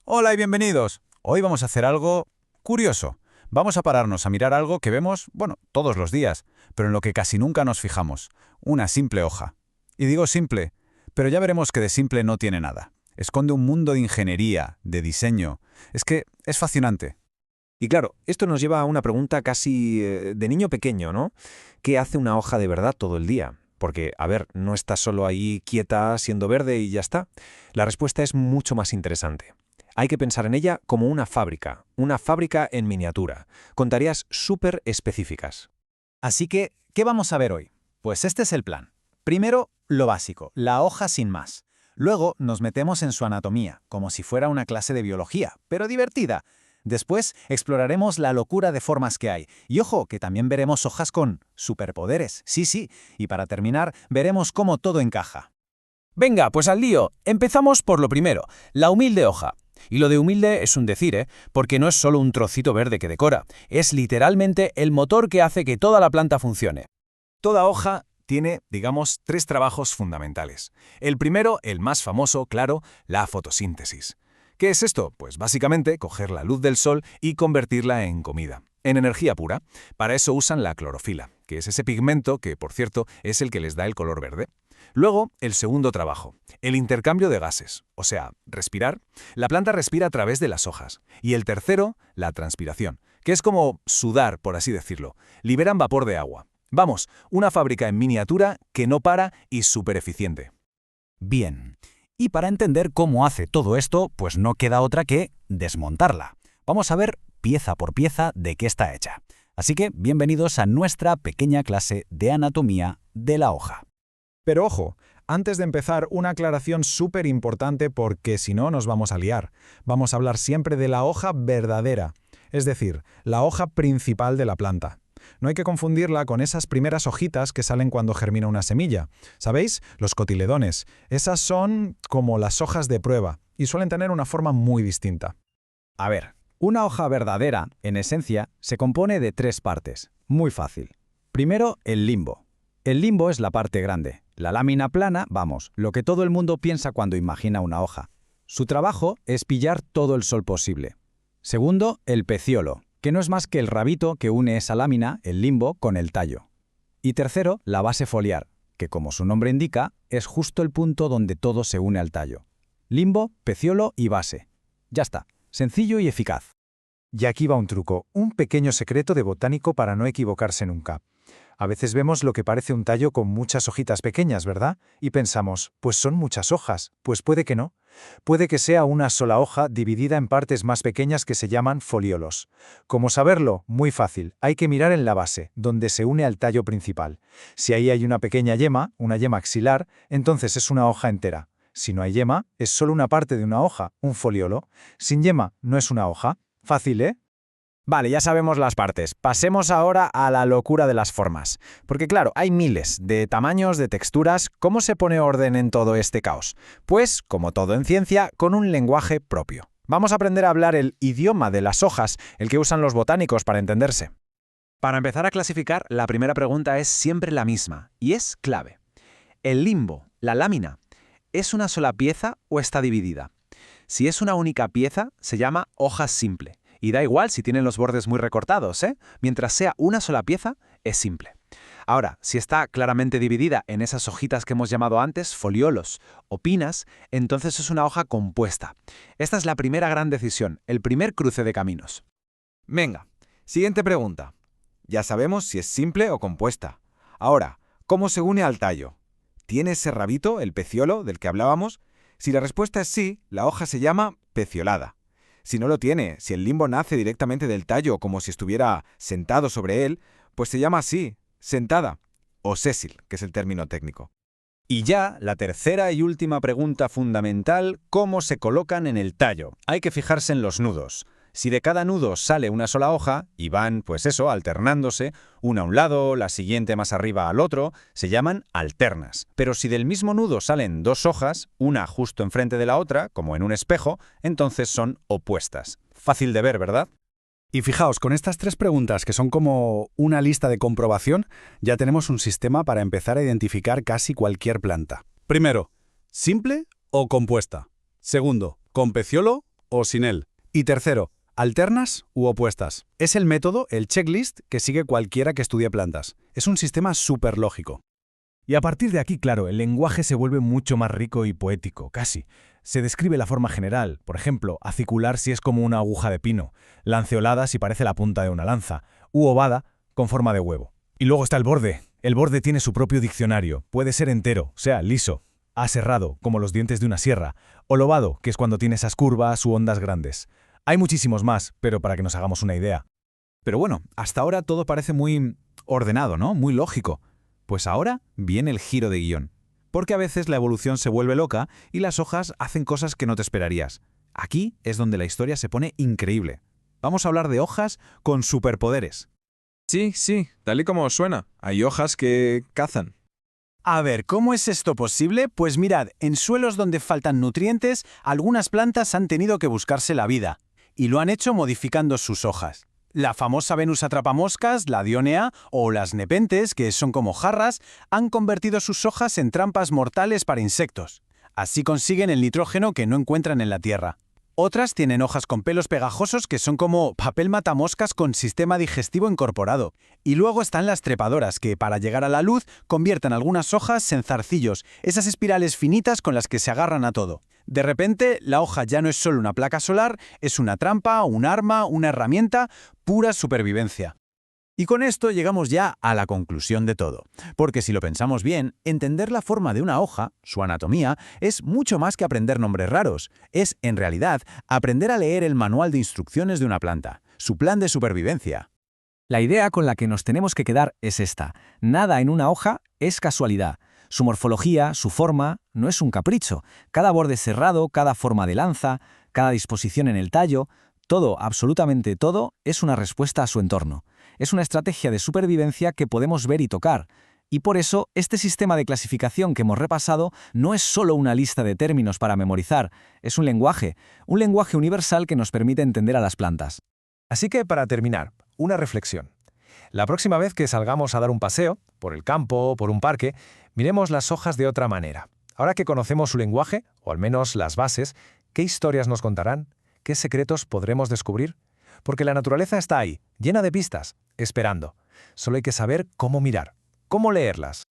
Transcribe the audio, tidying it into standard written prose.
Hola y bienvenidos. Hoy vamos a hacer algo curioso. Vamos a pararnos a mirar algo que vemos, bueno, todos los días, pero en lo que casi nunca nos fijamos. Una simple hoja. Y digo simple, pero ya veremos que de simple no tiene nada. Esconde un mundo de ingeniería, de diseño. Es que es fascinante. Y claro, esto nos lleva a una pregunta casi de niño pequeño, ¿no? ¿Qué hace una hoja de verdad todo el día? Porque, a ver, no está solo ahí quieta siendo verde y ya está. La respuesta es mucho más interesante. Hay que pensar en ella como una fábrica en miniatura, con tareas súper específicas. Así que, ¿qué vamos a ver hoy? Pues este es el plan. Primero, lo básico, la hoja sin más. Luego nos metemos en su anatomía, como si fuera una clase de biología, pero divertida. Después exploraremos la locura de formas que hay. Y ojo, que también veremos hojas con superpoderes. Sí, sí. Y para terminar, veremos cómo todo encaja. Venga, pues al lío. Empezamos por lo primero, la humilde hoja. Y lo de humilde es un decir, porque no es solo un trocito verde que decora, es literalmente el motor que hace que toda la planta funcione. Toda hoja tiene, digamos, tres trabajos fundamentales. El primero, el más famoso, claro, la fotosíntesis. ¿Qué es esto? Pues básicamente coger la luz del sol y convertirla en comida, en energía pura. Para eso usan la clorofila, que es ese pigmento que, por cierto, es el que les da el color verde. Luego, el segundo trabajo, el intercambio de gases, o sea, respirar. La planta respira a través de las hojas. Y el tercero, la transpiración, que es como sudar, por así decirlo. Liberan vapor de agua. Vamos, una fábrica en miniatura que no para y súper eficiente. Bien. Y para entender cómo hace todo esto, pues no queda otra que desmontarla. Vamos a ver pieza por pieza de qué está hecha. Así que bienvenidos a nuestra pequeña clase de anatomía de la hoja. Pero ojo, antes de empezar, una aclaración súper importante porque si no nos vamos a liar. Vamos a hablar siempre de la hoja verdadera, es decir, la hoja principal de la planta. No hay que confundirla con esas primeras hojitas que salen cuando germina una semilla. ¿Sabéis? Los cotiledones. Esas son como las hojas de prueba y suelen tener una forma muy distinta. A ver, una hoja verdadera, en esencia, se compone de tres partes. Muy fácil. Primero, el limbo. El limbo es la parte grande. La lámina plana, vamos, lo que todo el mundo piensa cuando imagina una hoja. Su trabajo es pillar todo el sol posible. Segundo, el peciolo, que no es más que el rabito que une esa lámina, el limbo, con el tallo. Y tercero, la base foliar, que como su nombre indica, es justo el punto donde todo se une al tallo. Limbo, peciolo y base. Ya está, sencillo y eficaz. Y aquí va un truco, un pequeño secreto de botánico para no equivocarse nunca. A veces vemos lo que parece un tallo con muchas hojitas pequeñas, ¿verdad? Y pensamos, pues son muchas hojas. Pues puede que no. Puede que sea una sola hoja dividida en partes más pequeñas que se llaman foliolos. ¿Cómo saberlo? Muy fácil. Hay que mirar en la base, donde se une al tallo principal. Si ahí hay una pequeña yema, una yema axilar, entonces es una hoja entera. Si no hay yema, es solo una parte de una hoja, un foliolo. Sin yema, no es una hoja. Fácil, ¿eh? Vale, ya sabemos las partes. Pasemos ahora a la locura de las formas. Porque claro, hay miles de tamaños, de texturas. ¿Cómo se pone orden en todo este caos? Pues, como todo en ciencia, con un lenguaje propio. Vamos a aprender a hablar el idioma de las hojas, el que usan los botánicos para entenderse. Para empezar a clasificar, la primera pregunta es siempre la misma, y es clave. ¿El limbo, la lámina, es una sola pieza o está dividida? Si es una única pieza, se llama hoja simple. Y da igual si tienen los bordes muy recortados, ¿eh? Mientras sea una sola pieza, es simple. Ahora, si está claramente dividida en esas hojitas que hemos llamado antes, foliolos o pinas, entonces es una hoja compuesta. Esta es la primera gran decisión, el primer cruce de caminos. Venga, siguiente pregunta. Ya sabemos si es simple o compuesta. Ahora, ¿cómo se une al tallo? ¿Tiene ese rabito, el peciolo, del que hablábamos? Si la respuesta es sí, la hoja se llama peciolada. Si no lo tiene, si el limbo nace directamente del tallo como si estuviera sentado sobre él, pues se llama así, sentada, o sésil, que es el término técnico. Y ya, la tercera y última pregunta fundamental, ¿cómo se colocan en el tallo? Hay que fijarse en los nudos. Si de cada nudo sale una sola hoja, y van, pues eso, alternándose, una a un lado, la siguiente más arriba al otro, se llaman alternas. Pero si del mismo nudo salen dos hojas, una justo enfrente de la otra, como en un espejo, entonces son opuestas. Fácil de ver, ¿verdad? Y fijaos, con estas tres preguntas, que son como una lista de comprobación, ya tenemos un sistema para empezar a identificar casi cualquier planta. Primero, ¿simple o compuesta? Segundo, ¿con peciolo o sin él. Y tercero, alternas u opuestas. Es el método, el checklist, que sigue cualquiera que estudie plantas. Es un sistema súper lógico. Y a partir de aquí, claro, el lenguaje se vuelve mucho más rico y poético, casi. Se describe la forma general, por ejemplo, acicular si es como una aguja de pino, lanceolada si parece la punta de una lanza, u ovada con forma de huevo. Y luego está el borde. El borde tiene su propio diccionario, puede ser entero, o sea, liso, aserrado, como los dientes de una sierra, o lobado, que es cuando tiene esas curvas u ondas grandes. Hay muchísimos más, pero para que nos hagamos una idea. Pero bueno, hasta ahora todo parece muy ordenado, ¿no? Muy lógico. Pues ahora viene el giro de guión. Porque a veces la evolución se vuelve loca y las hojas hacen cosas que no te esperarías. Aquí es donde la historia se pone increíble. Vamos a hablar de hojas con superpoderes. Sí, tal y como suena. Hay hojas que cazan. A ver, ¿cómo es esto posible? Pues mirad, en suelos donde faltan nutrientes, algunas plantas han tenido que buscarse la vida, y lo han hecho modificando sus hojas. La famosa Venus atrapamoscas, la Dionea o las nepentes, que son como jarras, han convertido sus hojas en trampas mortales para insectos. Así consiguen el nitrógeno que no encuentran en la tierra. Otras tienen hojas con pelos pegajosos que son como papel matamoscas con sistema digestivo incorporado. Y luego están las trepadoras que, para llegar a la luz, convierten algunas hojas en zarcillos, esas espirales finitas con las que se agarran a todo. De repente, la hoja ya no es solo una placa solar, es una trampa, un arma, una herramienta, pura supervivencia. Y con esto llegamos ya a la conclusión de todo. Porque si lo pensamos bien, entender la forma de una hoja, su anatomía, es mucho más que aprender nombres raros. Es, en realidad, aprender a leer el manual de instrucciones de una planta, su plan de supervivencia. La idea con la que nos tenemos que quedar es esta. Nada en una hoja es casualidad. Su morfología, su forma, no es un capricho. Cada borde cerrado, cada forma de lanza, cada disposición en el tallo, todo, absolutamente todo, es una respuesta a su entorno. Es una estrategia de supervivencia que podemos ver y tocar. Y por eso, este sistema de clasificación que hemos repasado no es solo una lista de términos para memorizar, es un lenguaje universal que nos permite entender a las plantas. Así que, para terminar, una reflexión. La próxima vez que salgamos a dar un paseo, por el campo o por un parque, miremos las hojas de otra manera. Ahora que conocemos su lenguaje, o al menos las bases, ¿qué historias nos contarán? ¿Qué secretos podremos descubrir? Porque la naturaleza está ahí, llena de pistas, esperando. Solo hay que saber cómo mirar, cómo leerlas.